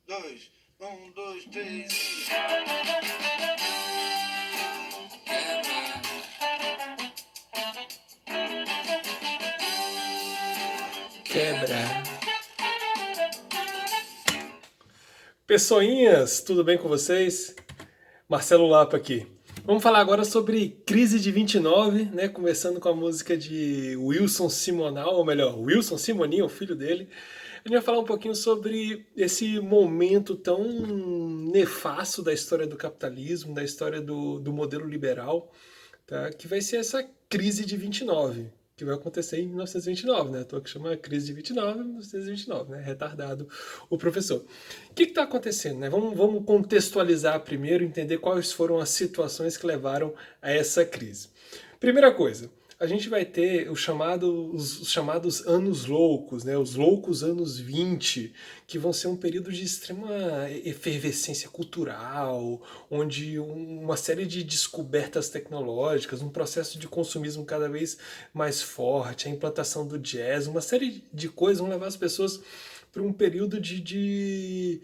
dois, dois, três e... Quebra. Pessoinhas, tudo bem com vocês? Marcelo Lapa aqui. Vamos falar agora sobre Crise de 29, né? Começando com a música de Wilson Simonal, ou melhor, Wilson Simoninho, o filho dele. A gente vai falar um pouquinho sobre esse momento tão nefasto da história do capitalismo, da história do modelo liberal, tá? Que vai ser essa crise de 29, que vai acontecer em 1929, né? Tô que chama crise de 29, 1929, né? Retardado o professor. O que está acontecendo, né? Vamos contextualizar primeiro, entender quais foram as situações que levaram a essa crise. Primeira coisa, a gente vai ter os chamados anos loucos, né? Os loucos anos 20, que vão ser um período de extrema efervescência cultural, onde uma série de descobertas tecnológicas, um processo de consumismo cada vez mais forte, a implantação do jazz, uma série de coisas vão levar as pessoas para um período de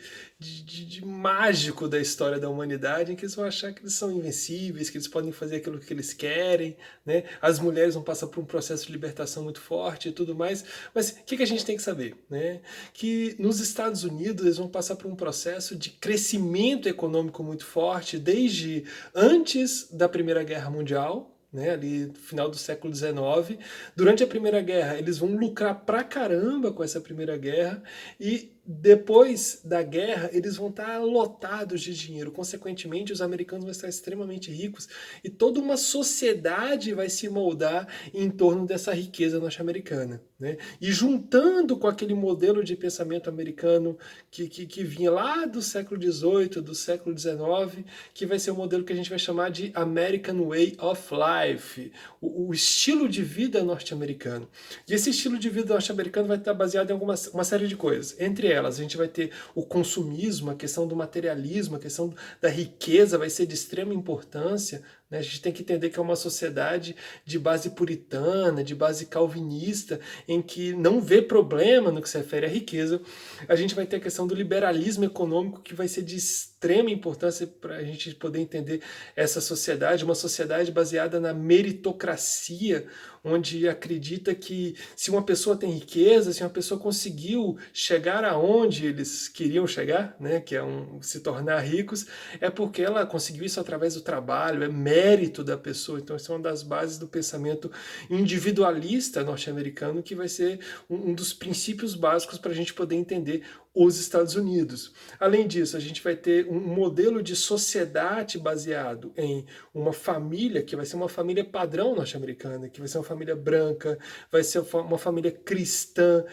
mágico da história da humanidade, em que eles vão achar que eles são invencíveis, que eles podem fazer aquilo que eles querem, né? As mulheres vão passar por um processo de libertação muito forte e tudo mais. Mas o que a gente tem que saber, né? Que nos Estados Unidos eles vão passar por um processo de crescimento econômico muito forte desde antes da Primeira Guerra Mundial, né, ali no final do século XIX. Durante a Primeira Guerra, eles vão lucrar pra caramba com essa Primeira Guerra e depois da guerra eles vão estar lotados de dinheiro. Consequentemente, os americanos vão estar extremamente ricos e toda uma sociedade vai se moldar em torno dessa riqueza norte-americana, né? E juntando com aquele modelo de pensamento americano que vinha lá do século XVIII, do século XIX, que vai ser o modelo que a gente vai chamar de American Way of Life, o estilo de vida norte-americano. E esse estilo de vida norte-americano vai estar baseado em uma série de coisas. Entre elas, a gente vai ter o consumismo, a questão do materialismo, a questão da riqueza vai ser de extrema importância, né? A gente tem que entender que é uma sociedade de base puritana, de base calvinista, em que não vê problema no que se refere à riqueza. A gente vai ter a questão do liberalismo econômico, que vai ser de extrema importância para a gente poder entender essa sociedade, uma sociedade baseada na meritocracia, onde acredita que se uma pessoa tem riqueza, se uma pessoa conseguiu chegar aonde eles queriam chegar, né, que é se tornar ricos, é porque ela conseguiu isso através do trabalho, é mérito da pessoa. Então, isso é uma das bases do pensamento individualista norte-americano, que vai ser um dos princípios básicos para a gente poder entender os Estados Unidos. Além disso, a gente vai ter um modelo de sociedade baseado em uma família, que vai ser uma família padrão norte-americana, que vai ser uma família branca, vai ser uma família cristã,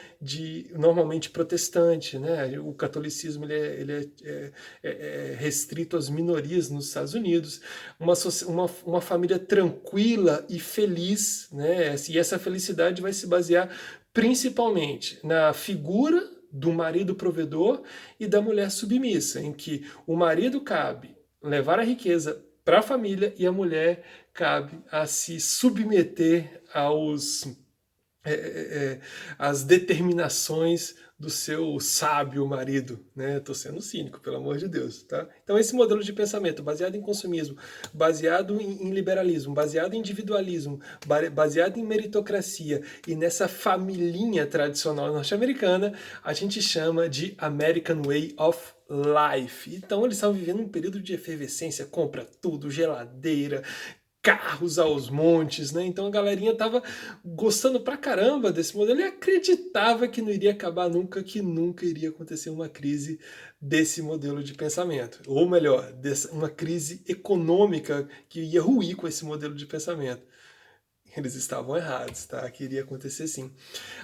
normalmente protestante, né? O catolicismo ele é restrito às minorias nos Estados Unidos. Uma família tranquila e feliz, né? E essa felicidade vai se basear principalmente na figura do marido provedor e da mulher submissa, em que o marido cabe levar a riqueza para a família e a mulher cabe a se submeter às determinações do seu sábio marido, né? Tô sendo cínico, pelo amor de Deus, tá? Então esse modelo de pensamento baseado em consumismo, baseado em liberalismo, baseado em individualismo, baseado em meritocracia e nessa familhinha tradicional norte-americana, a gente chama de American Way of Life. Então eles estavam vivendo um período de efervescência, compra tudo, geladeira, carros aos montes, né? Então a galerinha tava gostando pra caramba desse modelo e acreditava que não iria acabar nunca, que nunca iria acontecer uma crise desse modelo de pensamento. Ou melhor, uma crise econômica que ia ruir com esse modelo de pensamento. Eles estavam errados, tá? Que iria acontecer sim.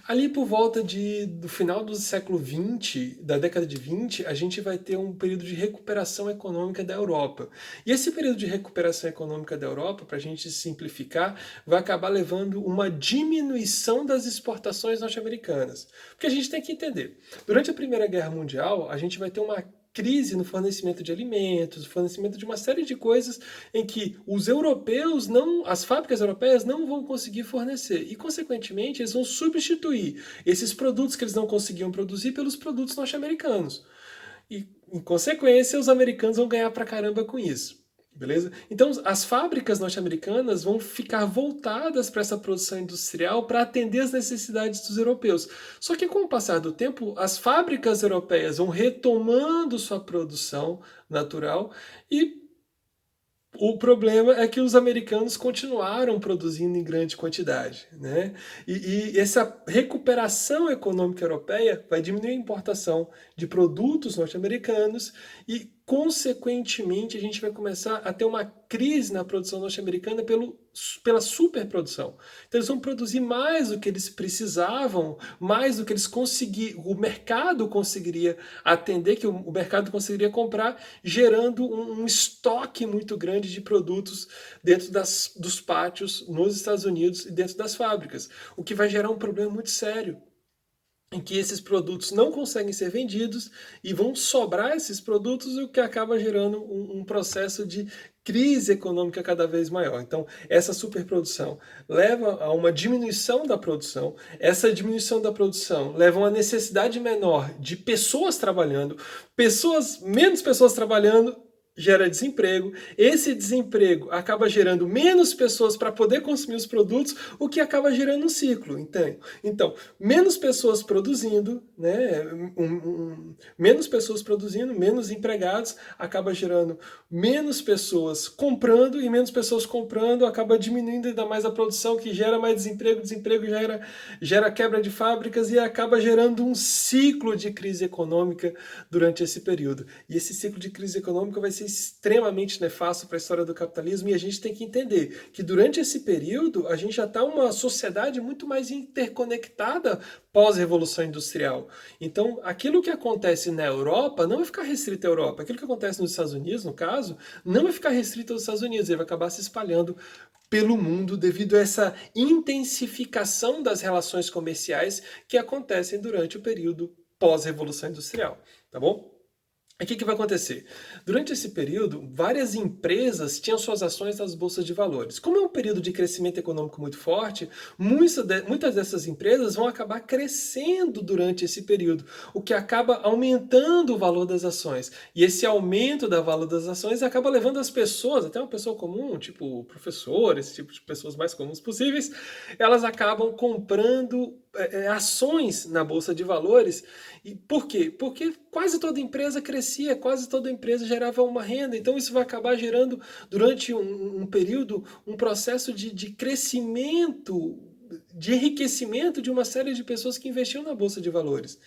Ali por volta do final do século XX, da década de 20, a gente vai ter um período de recuperação econômica da Europa. E esse período de recuperação econômica da Europa, para a gente simplificar, vai acabar levando uma diminuição das exportações norte-americanas. Porque a gente tem que entender, durante a Primeira Guerra Mundial, a gente vai ter uma crise no fornecimento de alimentos, fornecimento de uma série de coisas em que os europeus não, as fábricas europeias não vão conseguir fornecer e, consequentemente, eles vão substituir esses produtos que eles não conseguiam produzir pelos produtos norte-americanos. E, em consequência, os americanos vão ganhar pra caramba com isso. Beleza? Então, as fábricas norte-americanas vão ficar voltadas para essa produção industrial para atender as necessidades dos europeus. Só que, com o passar do tempo, as fábricas europeias vão retomando sua produção natural e o problema é que os americanos continuaram produzindo em grande quantidade, né? E essa recuperação econômica europeia vai diminuir a importação de produtos norte-americanos e, consequentemente, a gente vai começar a ter uma crise na produção norte-americana pela superprodução. Então, eles vão produzir mais do que eles precisavam, mais do que eles conseguiam, o mercado conseguiria atender, que o mercado conseguiria comprar, gerando um estoque muito grande de produtos dentro dos pátios nos Estados Unidos e dentro das fábricas, o que vai gerar um problema muito sério, em que esses produtos não conseguem ser vendidos e vão sobrar esses produtos, o que acaba gerando um processo de crise econômica cada vez maior. Então, essa superprodução leva a uma diminuição da produção, essa diminuição da produção leva a uma necessidade menor de pessoas trabalhando, menos pessoas trabalhando, gera desemprego, esse desemprego acaba gerando menos pessoas para poder consumir os produtos, o que acaba gerando um ciclo. Então menos pessoas produzindo, né, menos pessoas produzindo, menos empregados, acaba gerando menos pessoas comprando, e menos pessoas comprando acaba diminuindo ainda mais a produção, que gera mais desemprego, desemprego gera quebra de fábricas e acaba gerando um ciclo de crise econômica durante esse período. E esse ciclo de crise econômica vai ser extremamente nefasto para a história do capitalismo, e a gente tem que entender que durante esse período a gente já está uma sociedade muito mais interconectada pós-revolução industrial. Então, aquilo que acontece na Europa não vai ficar restrito à Europa. Aquilo que acontece nos Estados Unidos, no caso, não vai ficar restrito aos Estados Unidos, ele vai acabar se espalhando pelo mundo devido a essa intensificação das relações comerciais que acontecem durante o período pós-revolução industrial, tá bom? O que vai acontecer? Durante esse período, várias empresas tinham suas ações nas bolsas de valores. Como é um período de crescimento econômico muito forte, muitas dessas empresas vão acabar crescendo durante esse período, o que acaba aumentando o valor das ações. E esse aumento do valor das ações acaba levando as pessoas, até uma pessoa comum, tipo professor, esse tipo de pessoas mais comuns possíveis, elas acabam comprando ações na bolsa de valores. E por quê? Porque quase toda empresa crescia, quase toda empresa gerava uma renda, então isso vai acabar gerando, durante um período, um processo de crescimento, de enriquecimento de uma série de pessoas que investiam na bolsa de valores.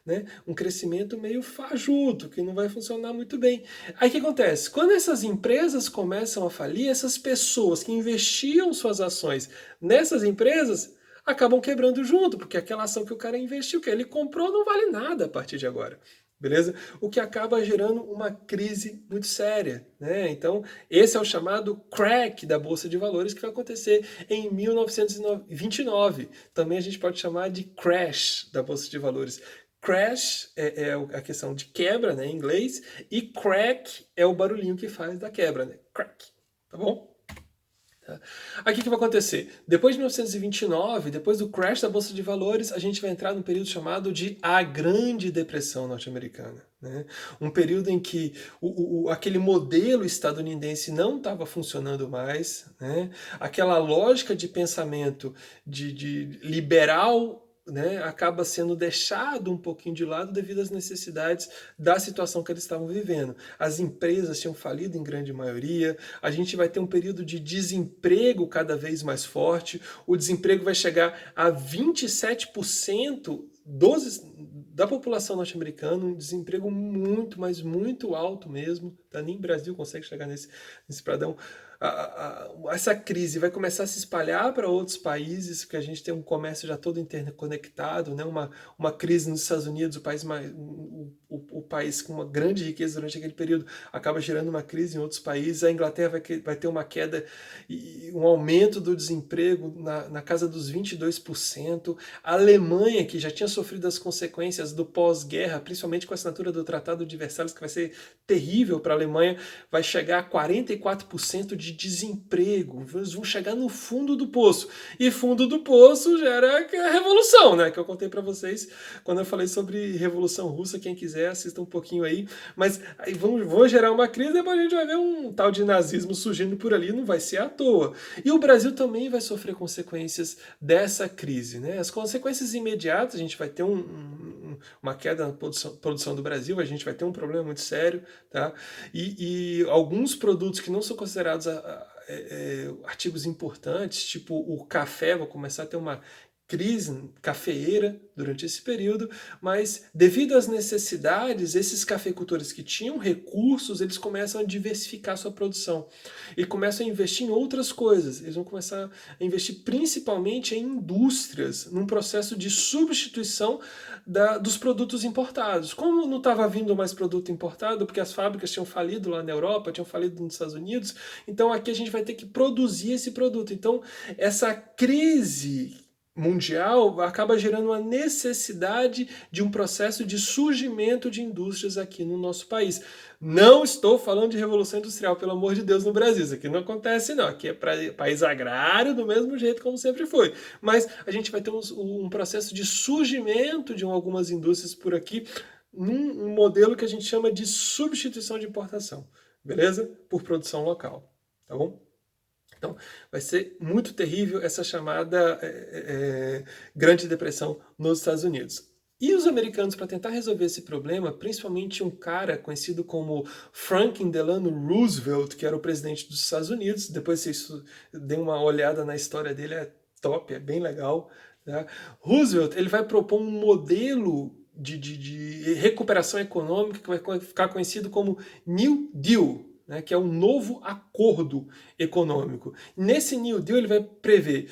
Né? Um crescimento meio fajuto, que não vai funcionar muito bem. Aí o que acontece? Quando essas empresas começam a falir, essas pessoas que investiam suas ações nessas empresas acabam quebrando junto, porque aquela ação que o cara investiu, que ele comprou, não vale nada a partir de agora. Beleza? O que acaba gerando uma crise muito séria, né? Então, esse é o chamado crack da Bolsa de Valores, que vai acontecer em 1929. Também a gente pode chamar de crash da Bolsa de Valores. Crash é a questão de quebra, né, em inglês, e crack é o barulhinho que faz da quebra, né? Crack, tá bom? Aí o que vai acontecer? Depois de 1929, depois do crash da Bolsa de Valores, a gente vai entrar num período chamado de a Grande Depressão Norte-Americana. Né? Um período em que aquele modelo estadunidense não estava funcionando mais, né? Aquela lógica de pensamento de liberal, né, acaba sendo deixado um pouquinho de lado devido às necessidades da situação que eles estavam vivendo. As empresas tinham falido em grande maioria, a gente vai ter um período de desemprego cada vez mais forte, o desemprego vai chegar a 27% da população norte-americana, um desemprego muito, mas muito alto mesmo, tá? Nem o Brasil consegue chegar nesse padrão. Essa crise vai começar a se espalhar para outros países, porque a gente tem um comércio já todo interconectado, né? Uma crise nos Estados Unidos, o o país com uma grande riqueza durante aquele período acaba gerando uma crise em outros países. A Inglaterra vai ter uma queda e um aumento do desemprego na casa dos 22%. A Alemanha, que já tinha sofrido as consequências do pós-guerra, principalmente com a assinatura do Tratado de Versalhes, que vai ser terrível para a Alemanha, vai chegar a 44% de desemprego. Eles vão chegar no fundo do poço. E fundo do poço gera a revolução, né? Que eu contei para vocês quando eu falei sobre Revolução Russa. Quem quiser, assista um pouquinho aí. Mas aí vão gerar uma crise, depois a gente vai ver um tal de nazismo surgindo por ali, não vai ser à toa. E o Brasil também vai sofrer consequências dessa crise, né? As consequências imediatas, a gente vai ter uma queda na produção do Brasil, a gente vai ter um problema muito sério, tá? E alguns produtos que não são considerados artigos importantes, tipo o café, vão começar a ter uma crise cafeeira durante esse período, mas devido às necessidades, esses cafeicultores que tinham recursos, eles começam a diversificar sua produção e começam a investir em outras coisas. Eles vão começar a investir principalmente em indústrias, num processo de substituição dos produtos importados. Como não estava vindo mais produto importado, porque as fábricas tinham falido lá na Europa, tinham falido nos Estados Unidos, então aqui a gente vai ter que produzir esse produto. Então essa crise mundial acaba gerando uma necessidade de um processo de surgimento de indústrias aqui no nosso país. Não estou falando de revolução industrial, pelo amor de Deus, no Brasil. Isso aqui não acontece, não. Aqui é país agrário do mesmo jeito como sempre foi. Mas a gente vai ter um processo de surgimento de algumas indústrias por aqui, num modelo que a gente chama de substituição de importação, beleza? Por produção local, tá bom? Então, vai ser muito terrível essa chamada Grande Depressão nos Estados Unidos. E os americanos, para tentar resolver esse problema, principalmente um cara conhecido como Franklin Delano Roosevelt, que era o presidente dos Estados Unidos, depois vocês deem uma olhada na história dele, é top, é bem legal. Tá? Roosevelt ele vai propor um modelo de recuperação econômica que vai ficar conhecido como New Deal, né, que é um novo acordo econômico. Nesse New Deal ele vai prever,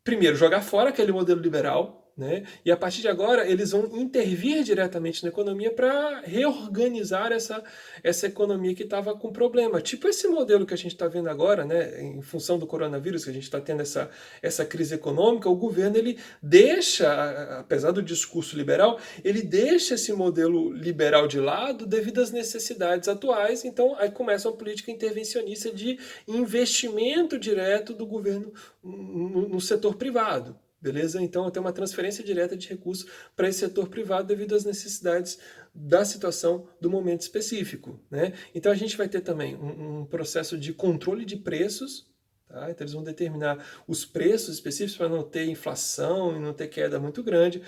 primeiro, jogar fora aquele modelo liberal, né, e a partir de agora eles vão intervir diretamente na economia para reorganizar essa economia que estava com problema. Tipo esse modelo que a gente está vendo agora, né, em função do coronavírus, que a gente está tendo essa crise econômica, o governo ele deixa, apesar do discurso liberal, ele deixa esse modelo liberal de lado devido às necessidades atuais. Então aí começa uma política intervencionista de investimento direto do governo no setor privado. Beleza? Então tem uma transferência direta de recursos para esse setor privado devido às necessidades da situação do momento específico, né? Então a gente vai ter também um processo de controle de preços, tá? Então eles vão determinar os preços específicos para não ter inflação e não ter queda muito grande.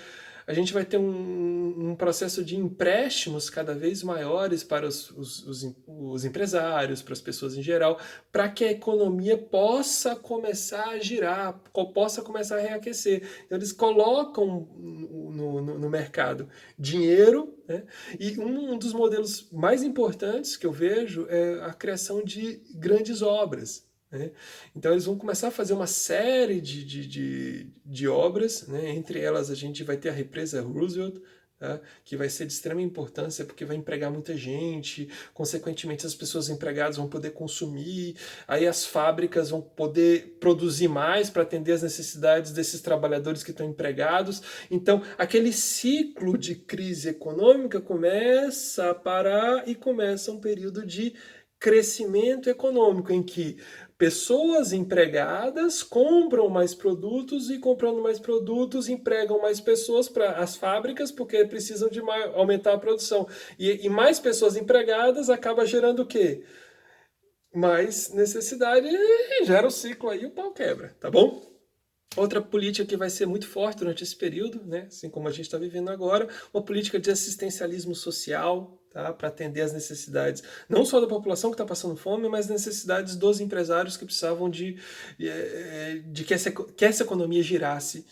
A gente vai ter um processo de empréstimos cada vez maiores para os empresários, para as pessoas em geral, para que a economia possa começar a girar, possa começar a reaquecer. Então, eles colocam no mercado dinheiro, né? E um dos modelos mais importantes que eu vejo é a criação de grandes obras. Né? Então eles vão começar a fazer uma série de obras, né? Entre elas a gente vai ter a represa Roosevelt, tá? Que vai ser de extrema importância porque vai empregar muita gente, consequentemente as pessoas empregadas vão poder consumir, aí as fábricas vão poder produzir mais para atender as necessidades desses trabalhadores que estão empregados. Então aquele ciclo de crise econômica começa a parar e começa um período de crescimento econômico em que pessoas empregadas compram mais produtos e comprando mais produtos empregam mais pessoas para as fábricas porque precisam de aumentar a produção. E mais pessoas empregadas acaba gerando o quê? Mais necessidade e gera o ciclo aí e o pau quebra, tá bom? Outra política que vai ser muito forte durante esse período, né, assim como a gente está vivendo agora, uma política de assistencialismo social, tá, para atender as necessidades, não só da população que está passando fome, mas necessidades dos empresários que precisavam de que essa economia girasse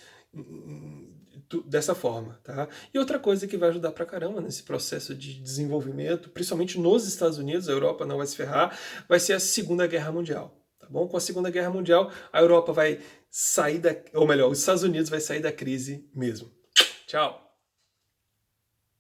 dessa forma. Tá? E outra coisa que vai ajudar pra caramba nesse processo de desenvolvimento, principalmente nos Estados Unidos, a Europa não vai se ferrar, vai ser a Segunda Guerra Mundial. Tá bom? Com a Segunda Guerra Mundial, a Europa vai sair ou melhor, os Estados Unidos vai sair da crise mesmo. Tchau!